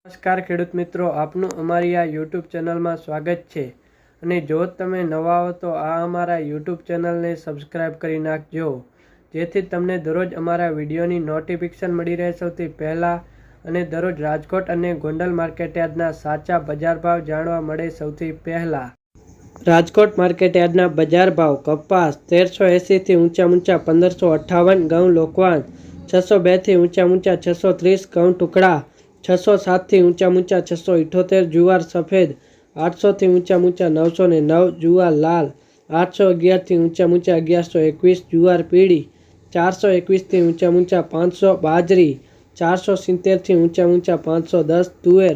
નમસ્કાર ખેડૂત મિત્રો, આપનું અમારી આ યુટ્યુબ ચેનલમાં સ્વાગત છે. અને જો તમે નવા હો તો આ અમારા યુટ્યુબ ચેનલને સબસ્ક્રાઈબ કરી નાખજો, જેથી તમને દરરોજ અમારા વિડીયોની નોટિફિકેશન મળી રહે સૌથી પહેલાં, અને દરરોજ રાજકોટ અને ગોંડલ માર્કેટયાર્ડના સાચા બજાર ભાવ જાણવા મળે સૌથી પહેલાં. રાજકોટ માર્કેટયાર્ડના બજાર ભાવ: કપાસ 1380 થી ઊંચા 1558, ઘઉં લોકવાન 602 થી ઊંચા 630, ઘઉં ટુકડા 607 થી ઊંચા 678, જુવાર સફેદ 800 થી ઊંચા 909, જુવાર લાલ 811 થી ઊંચા 1121, જુવાર પીળી 421 થી ઊંચા 500, બાજરી 470 થી ઊંચા 510, તુવેર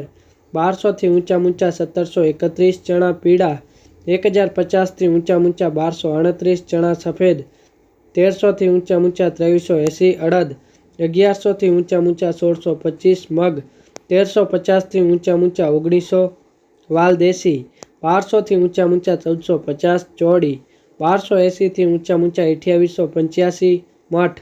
1200 થી ઊંચા 1731, ચણા પીળા 1050 થી ઊંચા 1238, ચણા સફેદ 1300 થી ઊંચા 2380, અડદ 1100 થી ઊંચા 1625, મગ 1350 થી ઊંચા 1900, વાલ દેશી 1200 થી ઊંચા 1450, ચોડી 1280 થી ઊંચા 2885, મઠ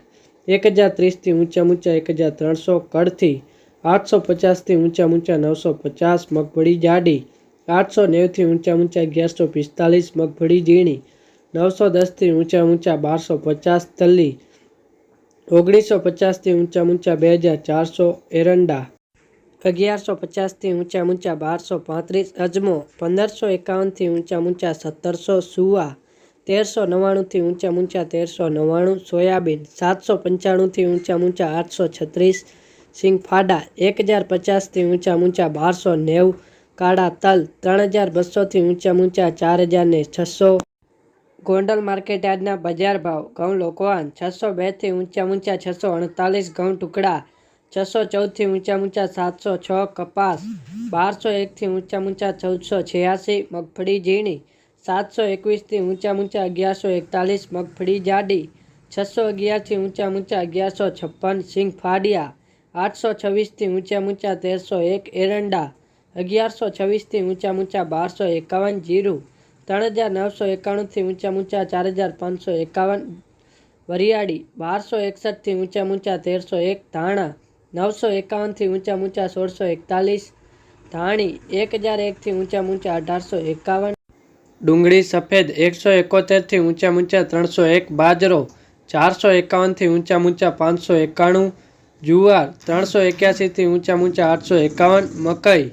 1030 થી ઊંચા 1300, કડથી 850 થી ઊંચા 950, મગફળી જાડી 890 થી ઊંચા 1145, મગફળી ઝીણી 910 થી ઊંચા 1250, તલ્લી 1950 થી ઊંચા 2400, એરંડા 1150 થી ઊંચા 1235, અજમો 1551 થી ઊંચા 1700, સુવા 1399 થી ઊંચા 1399, સોયાબીન 795 થી ઊંચા 836, સિંગફાડા 1050 થી ઊંચા 1290, કાળા તલ 3200 થી ઊંચા 4600. ગોંડલ માર્કેટયાર્ડના બજાર ભાવ: ઘઉં લોકવાન 602 થી ઊંચા 648, ઘઉં ટુકડા 614 થી ઊંચા 706, કપાસ 1201 થી ઊંચા 1486, મગફળી ઝીણી 721 થી ઊંચા 1141, મગફળી જાડી 611 થી ઊંચા 1156, સિંગફાડિયા 826 થી ઊંચા 1301, એરંડા 1126 થી ઊંચા 1251, જીરું 3991 થી ઊંચા 4551, વરિયાળી 1261 થી ઊંચા 1301, ધાણા 951 થી ઊંચા 1641, ધાણી 1001 થી ઊંચા 1851, ડુંગળી સફેદ 171 થી ઊંચા 301, બાજરો 451 થી ઊંચા 591, જુવાર 381 થી ઊંચા 851, મકઈ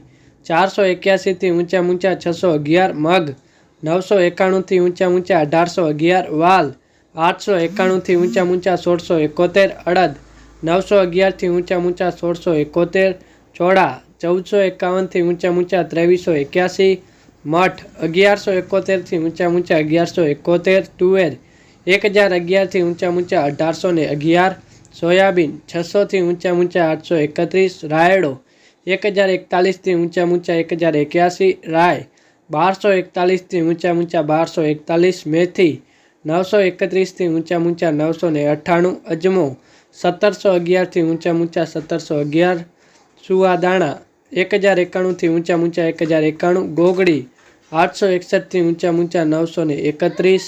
481 થી ઊંચા 611, મગ 991 થી ઊંચા 1811, વાલ 891 થી ઊંચા 1671, અડદ 911 થી ઊંચા 1671, ચોળા 1451 થી ઊંચા 2381, મઠ 1171 થી ઊંચા 1171, તુવેર 1011 થી ઊંચા 1811, સોયાબીન 600 થી ઊંચા 831, રાયડો 1041 થી ઊંચા 1081, રાય 1241 થી ઊંચા 1241, મેથી 931 થી ઊંચા 998, અજમો 1711 થી ઊંચા 1711, સુવા દાણા 1091 થી ઊંચા 1091, ગોગડી 861 થી ઊંચા 931,